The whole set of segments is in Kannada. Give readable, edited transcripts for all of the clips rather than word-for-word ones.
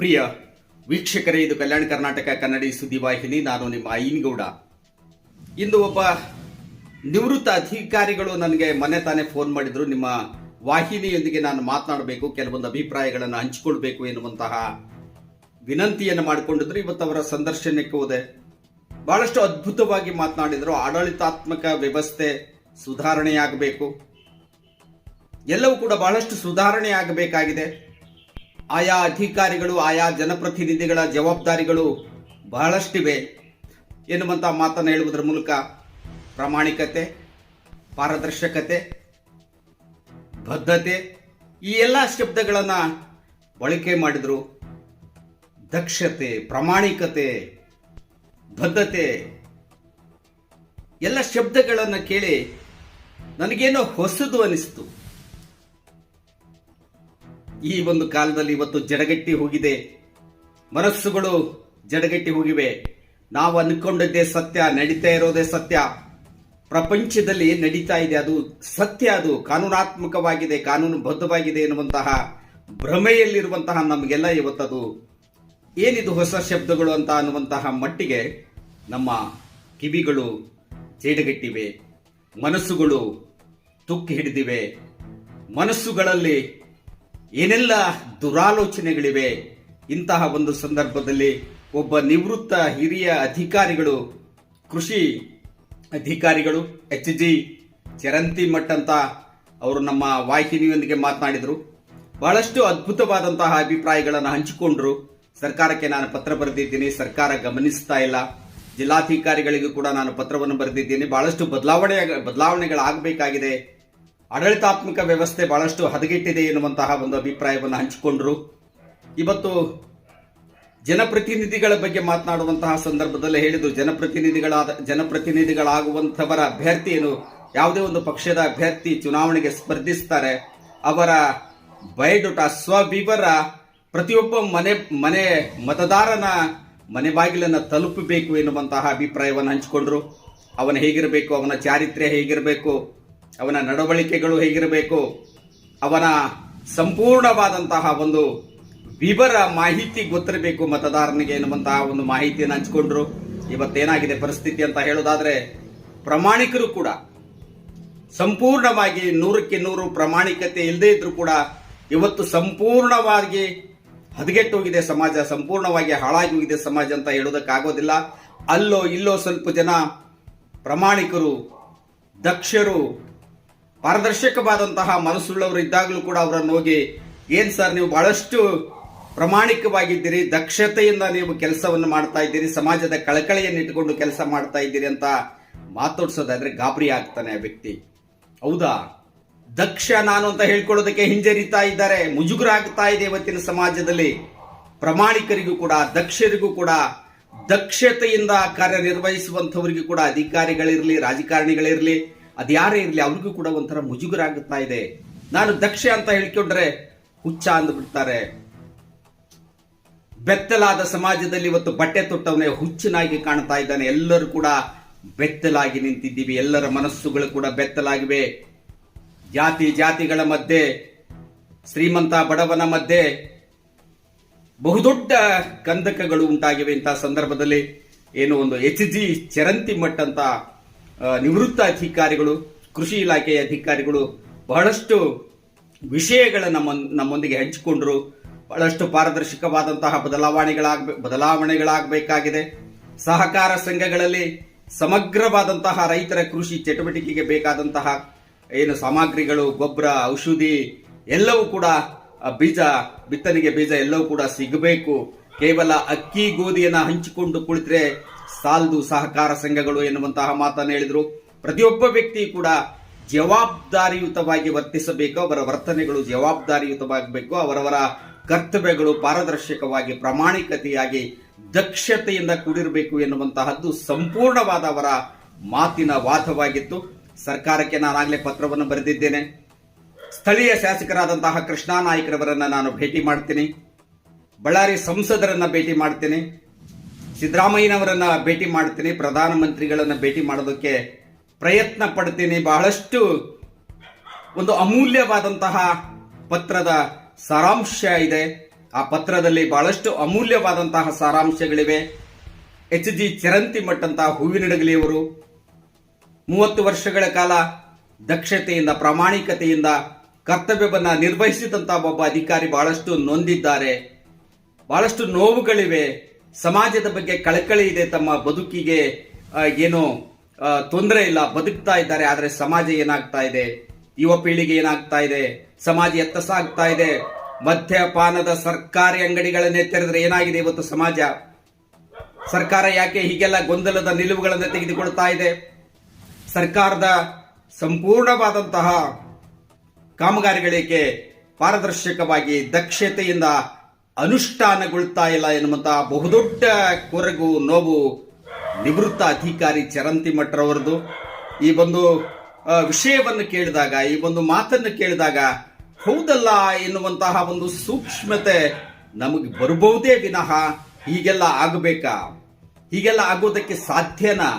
ಪ್ರಿಯ ವೀಕ್ಷಕರೇ, ಇದು ಕಲ್ಯಾಣ ಕರ್ನಾಟಕ ಕನ್ನಡಿ ಸುದ್ದಿವಾಹಿನಿ. ನಾನು ನಿಮ್ಮ ಐನಗೌಡ. ಇಂದು ಒಬ್ಬ ನಿವೃತ್ತ ಅಧಿಕಾರಿಗಳು ನನಗೆ ಮೊನ್ನೆ ತಾನೇ ಫೋನ್ ಮಾಡಿದ್ರು. ನಿಮ್ಮ ವಾಹಿನಿಯೊಂದಿಗೆ ನಾನು ಮಾತನಾಡಬೇಕು, ಕೆಲವೊಂದು ಅಭಿಪ್ರಾಯಗಳನ್ನು ಹಂಚಿಕೊಳ್ಬೇಕು ಎನ್ನುವಂತಹ ವಿನಂತಿಯನ್ನು ಮಾಡಿಕೊಂಡಿದ್ರು. ಇವತ್ತು ಅವರ ಸಂದರ್ಶನಕ್ಕೆ ಹೋದೆ. ಬಹಳಷ್ಟು ಅದ್ಭುತವಾಗಿ ಮಾತನಾಡಿದ್ರು. ಆಡಳಿತಾತ್ಮಕ ವ್ಯವಸ್ಥೆ ಸುಧಾರಣೆಯಾಗಬೇಕು, ಎಲ್ಲವೂ ಕೂಡ ಬಹಳಷ್ಟು ಸುಧಾರಣೆ ಆಗಬೇಕಾಗಿದೆ. ಆಯಾ ಅಧಿಕಾರಿಗಳು, ಆಯಾ ಜನಪ್ರತಿನಿಧಿಗಳ ಜವಾಬ್ದಾರಿಗಳು ಬಹಳಷ್ಟಿವೆ ಎನ್ನುವಂಥ ಮಾತನ್ನು ಹೇಳುವುದರ ಮೂಲಕ ಪ್ರಾಮಾಣಿಕತೆ, ಪಾರದರ್ಶಕತೆ, ಬದ್ಧತೆ ಈ ಎಲ್ಲ ಶಬ್ದಗಳನ್ನು ಬಳಕೆ ಮಾಡಿದ್ರು. ದಕ್ಷತೆ, ಪ್ರಾಮಾಣಿಕತೆ, ಬದ್ಧತೆ ಎಲ್ಲ ಶಬ್ದಗಳನ್ನು ಕೇಳಿ ನನಗೇನೋ ಹೊಸದು ಅನಿಸ್ತು. ಈ ಒಂದು ಕಾಲದಲ್ಲಿ ಇವತ್ತು ಜಡಗಟ್ಟಿ ಹೋಗಿದೆ, ಮನಸ್ಸುಗಳು ಜಡಗಟ್ಟಿ ಹೋಗಿವೆ. ನಾವು ಅಂದ್ಕೊಂಡಿದ್ದೇ ಸತ್ಯ, ನಡೀತಾ ಇರೋದೇ ಸತ್ಯ, ಪ್ರಪಂಚದಲ್ಲಿ ನಡೀತಾ ಇದೆ ಅದು ಸತ್ಯ, ಅದು ಕಾನೂನಾತ್ಮಕವಾಗಿದೆ, ಕಾನೂನುಬದ್ಧವಾಗಿದೆ ಎನ್ನುವಂತಹ ಭ್ರಮೆಯಲ್ಲಿರುವಂತಹ ನಮಗೆಲ್ಲ ಇವತ್ತದು ಏನಿದು ಹೊಸ ಶಬ್ದಗಳು ಅಂತ ಅನ್ನುವಂತಹ ಮಟ್ಟಿಗೆ ನಮ್ಮ ಕಿವಿಗಳು ಜೇಡಗಟ್ಟಿವೆ, ಮನಸ್ಸುಗಳು ತುಕ್ಕು ಹಿಡಿದಿವೆ, ಮನಸ್ಸುಗಳಲ್ಲಿ ಏನೆಲ್ಲ ದುರಾಲೋಚನೆಗಳಿವೆ. ಇಂತಹ ಒಂದು ಸಂದರ್ಭದಲ್ಲಿ ಒಬ್ಬ ನಿವೃತ್ತ ಹಿರಿಯ ಅಧಿಕಾರಿಗಳು, ಕೃಷಿ ಅಧಿಕಾರಿಗಳು HG ಚರಂತಿಮಠ್ ಅಂತ ಅವರು ನಮ್ಮ ವಾಹಿನಿಯೊಂದಿಗೆ ಮಾತನಾಡಿದರು. ಬಹಳಷ್ಟು ಅದ್ಭುತವಾದಂತಹ ಅಭಿಪ್ರಾಯಗಳನ್ನು ಹಂಚಿಕೊಂಡ್ರು. ಸರ್ಕಾರಕ್ಕೆ ನಾನು ಪತ್ರ ಬರೆದಿದ್ದೀನಿ, ಸರ್ಕಾರ ಗಮನಿಸ್ತಾ ಇಲ್ಲ. ಜಿಲ್ಲಾಧಿಕಾರಿಗಳಿಗೂ ಕೂಡ ನಾನು ಪತ್ರವನ್ನು ಬರೆದಿದ್ದೀನಿ. ಬಹಳಷ್ಟು ಬದಲಾವಣೆಗಳಾಗಬೇಕಾಗಿದೆ, ಆಡಳಿತಾತ್ಮಕ ವ್ಯವಸ್ಥೆ ಬಹಳಷ್ಟು ಹದಗೆಟ್ಟಿದೆ ಎನ್ನುವಂತಹ ಒಂದು ಅಭಿಪ್ರಾಯವನ್ನು ಹಂಚಿಕೊಂಡ್ರು. ಇವತ್ತು ಜನಪ್ರತಿನಿಧಿಗಳ ಬಗ್ಗೆ ಮಾತನಾಡುವಂತಹ ಸಂದರ್ಭದಲ್ಲಿ ಹೇಳಿದ್ರು, ಜನಪ್ರತಿನಿಧಿಗಳಾಗುವಂಥವರ ಅಭ್ಯರ್ಥಿ ಏನು, ಯಾವುದೇ ಒಂದು ಪಕ್ಷದ ಅಭ್ಯರ್ಥಿ ಚುನಾವಣೆಗೆ ಸ್ಪರ್ಧಿಸ್ತಾರೆ, ಅವರ ಬಯೋಡಾಟಾ, ಸ್ವವಿವರ ಪ್ರತಿಯೊಬ್ಬ ಮನೆ ಮತದಾರನ ಮನೆ ಬಾಗಿಲನ್ನು ತಲುಪಬೇಕು ಎನ್ನುವಂತಹ ಅಭಿಪ್ರಾಯವನ್ನು ಹಂಚಿಕೊಂಡ್ರು. ಅವನ ಹೇಗಿರಬೇಕು, ಅವನ ಚಾರಿತ್ರ್ಯ ಹೇಗಿರಬೇಕು, ಅವನ ನಡವಳಿಕೆಗಳು ಹೇಗಿರಬೇಕು, ಅವನ ಸಂಪೂರ್ಣವಾದಂತಹ ಒಂದು ವಿವರ ಮಾಹಿತಿ ಗೊತ್ತಿರಬೇಕು ಮತದಾರನಿಗೆ ಎನ್ನುವಂತಹ ಒಂದು ಮಾಹಿತಿಯನ್ನು ಹಂಚಿಕೊಂಡ್ರು. ಇವತ್ತೇನಾಗಿದೆ ಪರಿಸ್ಥಿತಿ ಅಂತ ಹೇಳೋದಾದ್ರೆ, ಪ್ರಾಮಾಣಿಕರು ಕೂಡ ಸಂಪೂರ್ಣವಾಗಿ 100% ಪ್ರಾಮಾಣಿಕತೆ ಇಲ್ಲದೇ ಇದ್ರೂ ಕೂಡ ಇವತ್ತು ಸಂಪೂರ್ಣವಾಗಿ ಹದಗೆಟ್ಟೋಗಿದೆ ಸಮಾಜ, ಸಂಪೂರ್ಣವಾಗಿ ಹಾಳಾಗಿ ಹೋಗಿದೆ ಸಮಾಜ ಅಂತ ಹೇಳೋದಕ್ಕಾಗೋದಿಲ್ಲ. ಅಲ್ಲೋ ಇಲ್ಲೋ ಸ್ವಲ್ಪ ಜನ ಪ್ರಾಮಾಣಿಕರು, ದಕ್ಷರು, ಪಾರದರ್ಶಕವಾದಂತಹ ಮನಸ್ಸುಳ್ಳವರು ಇದ್ದಾಗಲೂ ಕೂಡ ಅವರನ್ನು ಹೋಗಿ, ಏನ್ ಸರ್ ನೀವು ಬಹಳಷ್ಟು ಪ್ರಾಮಾಣಿಕವಾಗಿದ್ದೀರಿ, ದಕ್ಷತೆಯಿಂದ ನೀವು ಕೆಲಸವನ್ನು ಮಾಡ್ತಾ ಇದ್ದೀರಿ, ಸಮಾಜದ ಕಳಕಳಿಯನ್ನು ಇಟ್ಟುಕೊಂಡು ಕೆಲಸ ಮಾಡ್ತಾ ಇದ್ದೀರಿ ಅಂತ ಮಾತಾಡ್ಸೋದಾದ್ರೆ ಗಾಬರಿ ಆಗ್ತಾನೆ ಆ ವ್ಯಕ್ತಿ. ಹೌದಾ, ದಕ್ಷ ನಾನು ಅಂತ ಹೇಳ್ಕೊಳ್ಳೋದಕ್ಕೆ ಹಿಂಜರಿತಾ ಇದ್ದಾರೆ, ಮುಜುಗರ ಆಗ್ತಾ ಇದೆ ಇವತ್ತಿನ ಸಮಾಜದಲ್ಲಿ. ಪ್ರಾಮಾಣಿಕರಿಗೂ ಕೂಡ, ದಕ್ಷರಿಗೂ ಕೂಡ, ದಕ್ಷತೆಯಿಂದ ಕಾರ್ಯನಿರ್ವಹಿಸುವಂತವರಿಗೂ ಕೂಡ, ಅಧಿಕಾರಿಗಳಿರ್ಲಿ, ರಾಜಕಾರಣಿಗಳಿರ್ಲಿ, ಅದ್ಯಾರೇ ಇರಲಿ, ಅವ್ರಿಗೂ ಕೂಡ ಒಂಥರ ಮುಜುಗರ ಆಗುತ್ತಾ ಇದೆ. ನಾನು ದಕ್ಷ ಅಂತ ಹೇಳ್ಕೊಂಡ್ರೆ ಹುಚ್ಚ ಅಂದ್ಬಿಡ್ತಾರೆ. ಬೆತ್ತಲಾದ ಸಮಾಜದಲ್ಲಿ ಇವತ್ತು ಬಟ್ಟೆ ತೊಟ್ಟವನೇ ಹುಚ್ಚನಾಗಿ ಕಾಣ್ತಾ ಇದ್ದಾನೆ. ಎಲ್ಲರೂ ಕೂಡ ಬೆತ್ತಲಾಗಿ ನಿಂತಿದ್ದೀವಿ, ಎಲ್ಲರ ಮನಸ್ಸುಗಳು ಕೂಡ ಬೆತ್ತಲಾಗಿವೆ. ಜಾತಿಗಳ ಮಧ್ಯೆ, ಶ್ರೀಮಂತ ಬಡವನ ಮಧ್ಯೆ ಬಹುದೊಡ್ಡ ಕಂದಕಗಳು ಉಂಟಾಗಿವೆ. ಇಂತಹ ಸಂದರ್ಭದಲ್ಲಿ ಏನು ಒಂದು HG ಚರಂತಿಮಠ್ ಅಂತ ನಿವೃತ್ತ ಅಧಿಕಾರಿಗಳು, ಕೃಷಿ ಇಲಾಖೆಯ ಅಧಿಕಾರಿಗಳು ಬಹಳಷ್ಟು ವಿಷಯಗಳನ್ನು ನಮ್ಮೊಂದಿಗೆ ಹಂಚಿಕೊಂಡ್ರು. ಬಹಳಷ್ಟು ಪಾರದರ್ಶಕವಾದಂತಹ ಬದಲಾವಣೆಗಳಾಗಬೇಕಾಗಿದೆ. ಸಹಕಾರ ಸಂಘಗಳಲ್ಲಿ ಸಮಗ್ರವಾದಂತಹ ರೈತರ ಕೃಷಿ ಚಟುವಟಿಕೆಗೆ ಬೇಕಾದಂತಹ ಏನು ಸಾಮಗ್ರಿಗಳು, ಗೊಬ್ಬರ, ಔಷಧಿ ಎಲ್ಲವೂ ಕೂಡ, ಬಿತ್ತನೆಗೆ ಬೀಜ ಎಲ್ಲವೂ ಕೂಡ ಸಿಗಬೇಕು. ಕೇವಲ ಅಕ್ಕಿ ಗೋಧಿಯನ್ನ ಹಂಚಿಕೊಂಡು ಕುಳಿತರೆ ಸಾಲದು ಸಹಕಾರ ಸಂಘಗಳು ಎನ್ನುವಂತಹ ಮಾತನ್ನು ಹೇಳಿದ್ರು. ಪ್ರತಿಯೊಬ್ಬ ವ್ಯಕ್ತಿ ಕೂಡ ಜವಾಬ್ದಾರಿಯುತವಾಗಿ ವರ್ತಿಸಬೇಕು, ಅವರ ವರ್ತನೆಗಳು ಜವಾಬ್ದಾರಿಯುತವಾಗಬೇಕು, ಅವರವರ ಕರ್ತವ್ಯಗಳು ಪಾರದರ್ಶಕವಾಗಿ, ಪ್ರಾಮಾಣಿಕತೆಯಾಗಿ, ದಕ್ಷತೆಯಿಂದ ಕೂಡಿರಬೇಕು ಎನ್ನುವಂತಹದ್ದು ಸಂಪೂರ್ಣವಾದ ಅವರ ಮಾತಿನ ವಾದವಾಗಿತ್ತು. ಸರ್ಕಾರಕ್ಕೆ ನಾನಾಗಲೇ ಪತ್ರವನ್ನು ಬರೆದಿದ್ದೇನೆ. ಸ್ಥಳೀಯ ಶಾಸಕರಾದಂತಹ ಕೃಷ್ಣಾ ನಾಯ್ಕರವರನ್ನ ನಾನು ಭೇಟಿ ಮಾಡ್ತೀನಿ, ಬಳ್ಳಾರಿ ಸಂಸದರನ್ನ ಭೇಟಿ ಮಾಡ್ತೀನಿ, ಸಿದ್ದರಾಮಯ್ಯನವರನ್ನ ಭೇಟಿ ಮಾಡ್ತೀನಿ, ಪ್ರಧಾನಮಂತ್ರಿಗಳನ್ನ ಭೇಟಿ ಮಾಡೋದಕ್ಕೆ ಪ್ರಯತ್ನ ಪಡ್ತೀನಿ. ಬಹಳಷ್ಟು ಒಂದು ಅಮೂಲ್ಯವಾದಂತಹ ಪತ್ರದ ಸಾರಾಂಶ ಇದೆ. ಆ ಪತ್ರದಲ್ಲಿ ಬಹಳಷ್ಟು ಅಮೂಲ್ಯವಾದಂತಹ ಸಾರಾಂಶಗಳಿವೆ. ಎಚ್.ಜಿ. ಚಿರಂತಿಮಠ್ ಅಂತ ಹೂವಿನಡಗಲಿಯವರು 30 ವರ್ಷಗಳ ಕಾಲ ದಕ್ಷತೆಯಿಂದ ಪ್ರಾಮಾಣಿಕತೆಯಿಂದ ಕರ್ತವ್ಯವನ್ನ ನಿರ್ವಹಿಸಿದಂತಹ ಒಬ್ಬ ಅಧಿಕಾರಿ ಬಹಳಷ್ಟು ನೊಂದಿದ್ದಾರೆ. ಬಹಳಷ್ಟು ನೋವುಗಳಿವೆ. ಸಮಾಜದ ಬಗ್ಗೆ ಕಳಕಳಿ ಇದೆ. ತಮ್ಮ ಬದುಕಿಗೆ ಏನೋ ತೊಂದರೆ ಇಲ್ಲ, ಬದುಕ್ತಾ ಇದ್ದಾರೆ. ಆದರೆ ಸಮಾಜ ಏನಾಗ್ತಾ ಇದೆ, ಯುವ ಪೀಳಿಗೆ ಏನಾಗ್ತಾ ಇದೆ, ಸಮಾಜ ಎತ್ತ ಸಾಗ್ತಾ ಇದೆ. ಮದ್ಯಪಾನದ ಸರ್ಕಾರಿ ಅಂಗಡಿಗಳನ್ನೇ ತೆರೆದ್ರೆ ಏನಾಗಿದೆ ಇವತ್ತು ಸಮಾಜ? ಸರ್ಕಾರ ಯಾಕೆ ಹೀಗೆಲ್ಲ ಗೊಂದಲದ ನಿಲುವುಗಳನ್ನು ತೆಗೆದುಕೊಳ್ತಾ ಇದೆ? ಸರ್ಕಾರದ ಸಂಪೂರ್ಣವಾದಂತಹ ಕಾಮಗಾರಿಗಳಿಗೆ ಪಾರದರ್ಶಕವಾಗಿ ದಕ್ಷತೆಯಿಂದ ಅನುಷ್ಠಾನಗೊಳ್ತಾ ಇಲ್ಲ ಎನ್ನುವಂತಹ ಬಹುದೊಡ್ಡ ಕೊರಗು ನೋವು ನಿವೃತ್ತ ಅಧಿಕಾರಿ ಚಿರಂತಿಮಠ್ ರವರದು. ಈ ಒಂದು ವಿಷಯವನ್ನು ಕೇಳಿದಾಗ, ಈ ಒಂದು ಮಾತನ್ನು ಕೇಳಿದಾಗ ಹೌದಲ್ಲ ಎನ್ನುವಂತಹ ಒಂದು ಸೂಕ್ಷ್ಮತೆ ನಮಗೆ ಬರಬಹುದೇ ವಿನಃ ಹೀಗೆಲ್ಲ ಆಗಬೇಕಾ? ಹೀಗೆಲ್ಲ ಆಗೋದಕ್ಕೆ ಸಾಧ್ಯನಾ?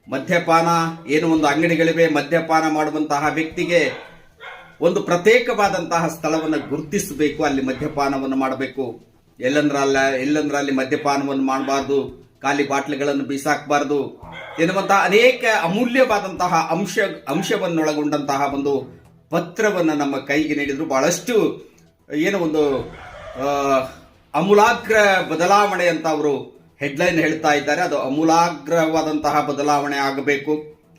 ಮದ್ಯಪಾನ ಏನು ಒಂದು ಅಂಗಡಿಗಳಿವೆ, ಮದ್ಯಪಾನ ಮಾಡುವಂತಹ ವ್ಯಕ್ತಿಗೆ ಒಂದು ಪ್ರತ್ಯೇಕವಾದಂತಹ ಸ್ಥಳವನ್ನು ಗುರುತಿಸಬೇಕು, ಅಲ್ಲಿ ಮದ್ಯಪಾನವನ್ನು ಮಾಡಬೇಕು. ಎಲ್ಲಂದ್ರ ಅಲ್ಲಿ ಮದ್ಯಪಾನವನ್ನು ಮಾಡಬಾರ್ದು, ಖಾಲಿ ಬಾಟ್ಲಿಗಳನ್ನು ಬೀಸಾಕಬಾರದು ಎನ್ನುವಂತಹ ಅನೇಕ ಅಮೂಲ್ಯವಾದಂತಹ ಅಂಶವನ್ನೊಳಗೊಂಡಂತಹ ಒಂದು ಪತ್ರವನ್ನು ನಮ್ಮ ಕೈಗೆ ನೀಡಿದ್ರು. ಬಹಳಷ್ಟು ಏನೋ ಒಂದು ಅಮೂಲಾಗ್ರ ಬದಲಾವಣೆ ಅಂತ ಅವರು ಹೆಡ್ಲೈನ್ ಹೇಳ್ತಾ ಇದ್ದಾರೆ. ಅದು ಅಮೂಲಾಗ್ರವಾದಂತಹ ಬದಲಾವಣೆ ಆಗಬೇಕು.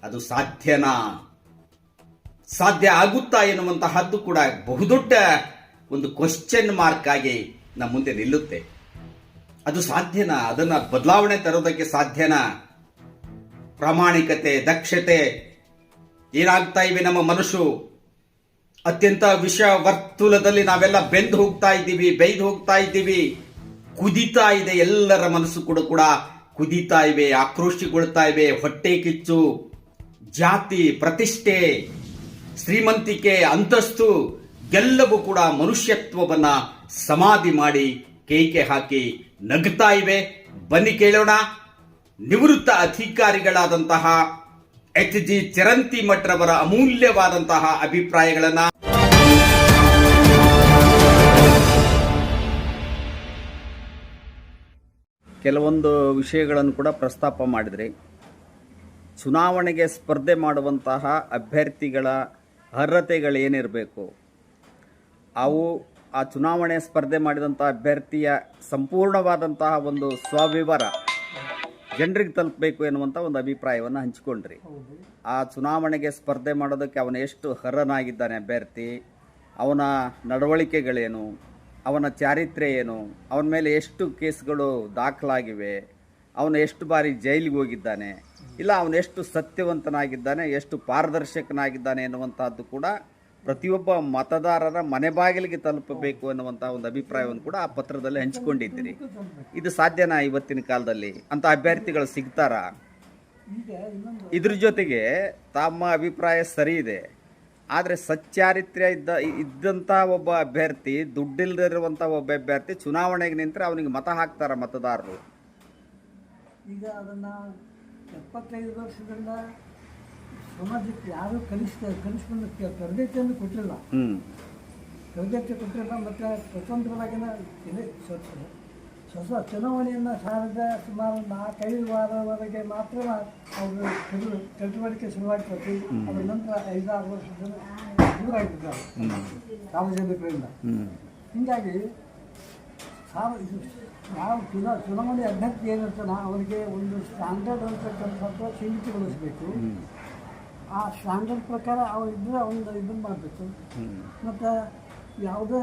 ಅದು ಸಾಧ್ಯನಾ? ಸಾಧ್ಯ ಆಗುತ್ತಾ ಎನ್ನುವಂತಹದ್ದು ಕೂಡ ಬಹುದೊಡ್ಡ ಒಂದು ಕ್ವಶ್ಚನ್ ಮಾರ್ಕ್ ಆಗಿ ನಮ್ಮ ಮುಂದೆ ನಿಲ್ಲುತ್ತೆ. ಅದು ಸಾಧ್ಯನಾ? ಅದನ್ನ ಬದಲಾವಣೆ ತರೋದಕ್ಕೆ ಸಾಧ್ಯನಾ? ಪ್ರಾಮಾಣಿಕತೆ, ದಕ್ಷತೆ ಏನಾಗ್ತಾ ಇವೆ ನಮ್ಮ ಮನಸ್ಸು? ಅತ್ಯಂತ ವಿಷ ವರ್ತುಲದಲ್ಲಿ ನಾವೆಲ್ಲ ಬೆಂದು ಹೋಗ್ತಾ ಇದ್ದೀವಿ, ಕುದಿತಾ ಇದೆ. ಎಲ್ಲರ ಮನಸ್ಸು ಕೂಡ ಕುದಿತಾ ಇವೆ, ಆಕ್ರೋಶಗೊಳ್ತಾ ಇವೆ. ಹೊಟ್ಟೆ ಕಿಚ್ಚು, ಜಾತಿ, ಪ್ರತಿಷ್ಠೆ, ಶ್ರೀಮಂತಿಕೆ, ಅಂತಸ್ತು ಎಲ್ಲವೂ ಕೂಡ ಮನುಷ್ಯತ್ವವನ್ನ ಸಮಾಧಿ ಮಾಡಿ ಕೇಕೆ ಹಾಕಿ ನಗ್ತಾ ಇವೆ. ಬನ್ನಿ ಕೇಳೋಣ ನಿವೃತ್ತ ಅಧಿಕಾರಿಗಳಾದಂತಹ ಎಚ್.ಜಿ. ಚಿರಂತಿಮಠ್ ರವರ ಅಮೂಲ್ಯವಾದಂತಹ ಅಭಿಪ್ರಾಯಗಳನ್ನ. ಕೆಲವೊಂದು ವಿಷಯಗಳನ್ನು ಕೂಡ ಪ್ರಸ್ತಾಪ ಮಾಡಿದ್ರಿ. ಚುನಾವಣೆಗೆ ಸ್ಪರ್ಧೆ ಮಾಡುವಂತಹ ಅಭ್ಯರ್ಥಿಗಳ ಅರ್ಹತೆಗಳೇನಿರಬೇಕು, ಅವು ಆ ಚುನಾವಣೆ ಸ್ಪರ್ಧೆ ಮಾಡಿದಂತಹ ಅಭ್ಯರ್ಥಿಯ ಸಂಪೂರ್ಣವಾದಂತಹ ಒಂದು ಸ್ವವಿವರ ಜನರಿಗೆ ತಲುಪಬೇಕು ಎನ್ನುವಂಥ ಒಂದು ಅಭಿಪ್ರಾಯವನ್ನು ಹಂಚಿಕೊಂಡ್ರಿ. ಆ ಚುನಾವಣೆಗೆ ಸ್ಪರ್ಧೆ ಮಾಡೋದಕ್ಕೆ ಅವನು ಎಷ್ಟು ಅರ್ಹನಾಗಿದ್ದಾನೆ ಅಭ್ಯರ್ಥಿ, ಅವನ ನಡವಳಿಕೆಗಳೇನು, ಅವನ ಚಾರಿತ್ರ್ಯ ಏನು, ಅವನ ಮೇಲೆ ಎಷ್ಟು ಕೇಸ್ಗಳು ದಾಖಲಾಗಿವೆ, ಅವನು ಎಷ್ಟು ಬಾರಿ ಜೈಲಿಗೆ ಹೋಗಿದ್ದಾನೆ, ಇಲ್ಲ ಅವನು ಎಷ್ಟು ಸತ್ಯವಂತನಾಗಿದ್ದಾನೆ, ಎಷ್ಟು ಪಾರದರ್ಶಕನಾಗಿದ್ದಾನೆ ಎನ್ನುವಂತಹದ್ದು ಕೂಡ ಪ್ರತಿಯೊಬ್ಬ ಮತದಾರರ ಮನೆ ಬಾಗಿಲಿಗೆ ತಲುಪಬೇಕು ಎನ್ನುವಂಥ ಒಂದು ಅಭಿಪ್ರಾಯವನ್ನು ಕೂಡ ಆ ಪತ್ರದಲ್ಲಿ ಹಂಚಿಕೊಂಡಿದ್ದೀರಿ. ಇದು ಸಾಧ್ಯನಾ ಇವತ್ತಿನ ಕಾಲದಲ್ಲಿ? ಅಂತ ಅಭ್ಯರ್ಥಿಗಳು ಸಿಗ್ತಾರಾ? ಇದ್ರ ಜೊತೆಗೆ ತಮ್ಮ ಅಭಿಪ್ರಾಯ ಸರಿ ಇದೆ, ಆದರೆ ಸಚ್ಚಾರಿತ್ರ್ಯ ಇದ್ದಂಥ ಒಬ್ಬ ಅಭ್ಯರ್ಥಿ, ದುಡ್ಡಿಲ್ಲದಿರುವಂಥ ಒಬ್ಬ ಅಭ್ಯರ್ಥಿ ಚುನಾವಣೆಗೆ ನಿಂತರೆ ಅವನಿಗೆ ಮತ ಹಾಕ್ತಾರ ಮತದಾರರು? ಈಗ ಅದನ್ನು 75 ವರ್ಷದಿಂದ ಸಮಾಜಕ್ಕೆ ಯಾರೂ ಕಲಿಸ್ಕೊಂಡು ತರಬೇತಿಯನ್ನು ಕೊಟ್ಟಿಲ್ಲ. ಮತ್ತು ಸ್ವತಂತ್ರವಾಗಿನ ಹೊಸ ಚುನಾವಣೆಯನ್ನು ಸಾರಿದ ಸುಮಾರು 4-5 ವಾರವರೆಗೆ ಮಾತ್ರ ಅವರು ಚಟುವಟಿಕೆ ಶುರುವಾಗ್ತದೆ. ಅದರ ನಂತರ 5-6 ವರ್ಷದಿಂದ ದೂರ ಆಗಿದ್ದಾರೆ ಸಾರ್ವಜನಿಕರಿಂದ. ಹೀಗಾಗಿ ಯಾವ ಚುನಾವಣೆ ಅಭ್ಯರ್ಥಿ ಏನಿರ್ತಾನೆ ಅವರಿಗೆ ಒಂದು ಸ್ಟ್ಯಾಂಡರ್ಡ್ ಅಂತಕ್ಕಂಥದ್ದು ಸೀಮಿತಗೊಳಿಸಬೇಕು. ಆ ಸ್ಟ್ಯಾಂಡರ್ಡ್ ಪ್ರಕಾರ ಅವರಿದ್ದರೆ ಒಂದು ಇದನ್ನು ಮಾಡಬೇಕು. ಮತ್ತು ಯಾವುದೇ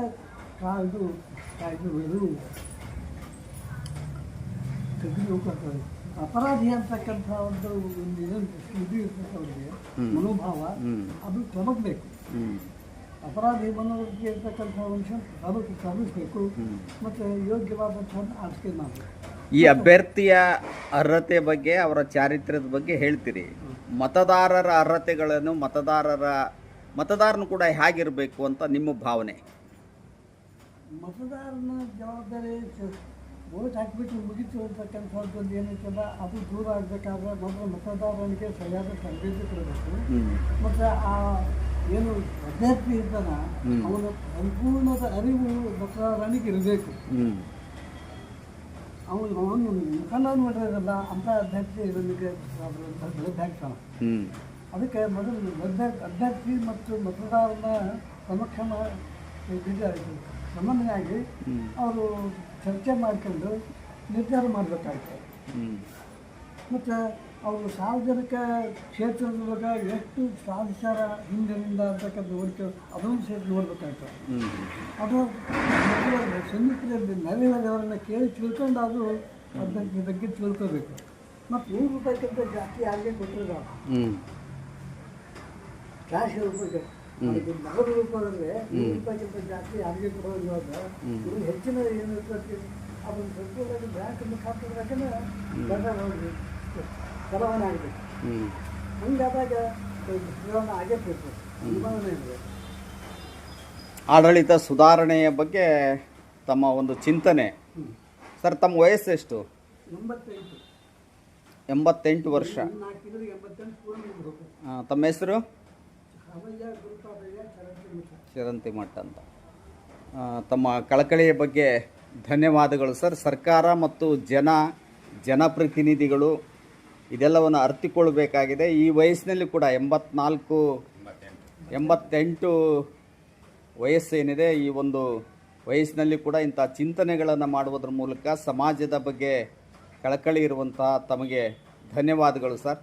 ಅಪರಾಧಿ ಅಂತಕ್ಕಂಥ ಒಂದು ಇದು ಇರ್ತಕ್ಕಂಥವ್ರಿಗೆ ಮನೋಭಾವ ಅದು ತೊಡಗಬೇಕು. ಅಪರಾಧಿ ಮನೋವೃತ್ತಿ ಇರ್ತಕ್ಕಂಥ ಅಂಶ ತಲುಪಿಸಬೇಕು ಮತ್ತು ಯೋಗ್ಯವಾದಂಥ ಆರಿಕೆ ಮಾಡಬೇಕು. ಈ ಅಭ್ಯರ್ಥಿಯ ಅರ್ಹತೆ ಬಗ್ಗೆ, ಅವರ ಚಾರಿತ್ರ್ಯದ ಬಗ್ಗೆ ಹೇಳ್ತೀರಿ. ಮತದಾರರ ಅರ್ಹತೆಗಳನ್ನು ಮತದಾರನು ಕೂಡ ಹೇಗಿರಬೇಕು ಅಂತ ನಿಮ್ಮ ಭಾವನೆ? ಮತದಾರನ ಜವಾಬ್ದಾರಿ ವೋಟ್ ಹಾಕಿಬಿಟ್ಟು ಮುಗಿತು ಅಂತಕ್ಕಂಥದ್ದು ಒಂದು ಏನೈತಲ್ಲ ಅದು ದೂರ ಆಗಬೇಕಾದ್ರೆ ಮೊದಲು ಮತದಾರನಿಗೆ ಸರಿಯಾದ ತರಬೇತಿ ಕೊಡಬೇಕು. ಮತ್ತು ಆ ಏನು ಅಭ್ಯರ್ಥಿ ಇದ್ದಾನ ಅವನ ಸಂಪೂರ್ಣದ ಅರಿವು ಮತದಾರನಿಗೆ ಇರಬೇಕು. ಅವನು ಮುಖಂಡ ನೋಡಿರಲ್ಲ ಅಂತ ಅಭ್ಯರ್ಥಿ ಇದಕ್ಕೆ ಬೆಳೆದಾಗ್ತಾನ. ಅದಕ್ಕೆ ಮೊದಲು ಅಭ್ಯರ್ಥಿ ಮತ್ತು ಮತದಾರನ ಸಮನ್ವಯವಾಗಿ ಅವರು ಚರ್ಚೆ ಮಾಡ್ಕೊಂಡು ನಿರ್ಧಾರ ಮಾಡಬೇಕಾಗ್ತದೆ. ಮತ್ತು ಅವರು ಸಾರ್ವಜನಿಕ ಕ್ಷೇತ್ರದೊಳಗೆ ಎಷ್ಟು ಸಾಧಿಸ್ಯಾರ ಹಿಂದಿನಿಂದ ಅಂತಕ್ಕಂಥ ಅದನ್ನು ಸೇರಿ ನೋಡ್ಬೇಕಾಗ್ತದೆ. ಅದು ಸಮಿತಿಯಲ್ಲಿ ನೆಲೆಯವರನ್ನು ಕೇಳಿ ತಿಳ್ಕೊಂಡು ಅದು ಅಭ್ಯರ್ಥಿ ಬಗ್ಗೆ ತಿಳ್ಕೋಬೇಕು. ಮತ್ತು 100 ರೂಪಾಯಿಗಿಂತ ಜಾಸ್ತಿ ಯಾರಿಗೆ ಕೊಟ್ಟಿರೋದು ಕ್ಯಾಶ್ ರೂಪಾಯಿಗೆ ನಗದು ರೂಪಾಯಿದ್ರೆ 100 ರೂಪಾಯಿಗಿಂತ ಜಾಸ್ತಿ ಯಾರಿಗೆ ಕೊಡೋದು ಇನ್ನು ಹೆಚ್ಚಿನ ಏನಿರ್ತದೆ ಅದನ್ನು ಸಂಪೂರ್ಣವಾಗಿ ಬ್ಯಾಂಕ್ ಮುಖಾಂತರ ಚಲಾವಣೆ ಆಗಬೇಕು. ಹಂಗಾದಾಗ ಚುನಾವಣೆ ಆಗಬೇಕು. ಆಡಳಿತ ಸುಧಾರಣೆಯ ಬಗ್ಗೆ ತಮ್ಮ ಒಂದು ಚಿಂತನೆ. ಸರ್, ತಮ್ಮ ವಯಸ್ಸು ಎಷ್ಟು? 88 ವರ್ಷ. ತಮ್ಮ ಹೆಸರು? ಚಿರಂತಿ ಮಠ ಅಂತ. ತಮ್ಮ ಕಳಕಳಿಯ ಬಗ್ಗೆ ಧನ್ಯವಾದಗಳು ಸರ್. ಸರ್ಕಾರ ಮತ್ತು ಜನಪ್ರತಿನಿಧಿಗಳು ಇದೆಲ್ಲವನ್ನು ಅರ್ಥಿಕೊಳ್ಳಬೇಕಾಗಿದೆ. ಈ ವಯಸ್ಸಿನಲ್ಲಿ ಕೂಡ 88 ವಯಸ್ಸೇನಿದೆ, ಈ ಒಂದು ವಯಸ್ಸಿನಲ್ಲಿ ಕೂಡ ಇಂಥ ಚಿಂತನೆಗಳನ್ನು ಮಾಡುವುದರ ಮೂಲಕ ಸಮಾಜದ ಬಗ್ಗೆ ಕಳಕಳಿ ಇರುವಂತಹ ತಮಗೆ ಧನ್ಯವಾದಗಳು ಸರ್.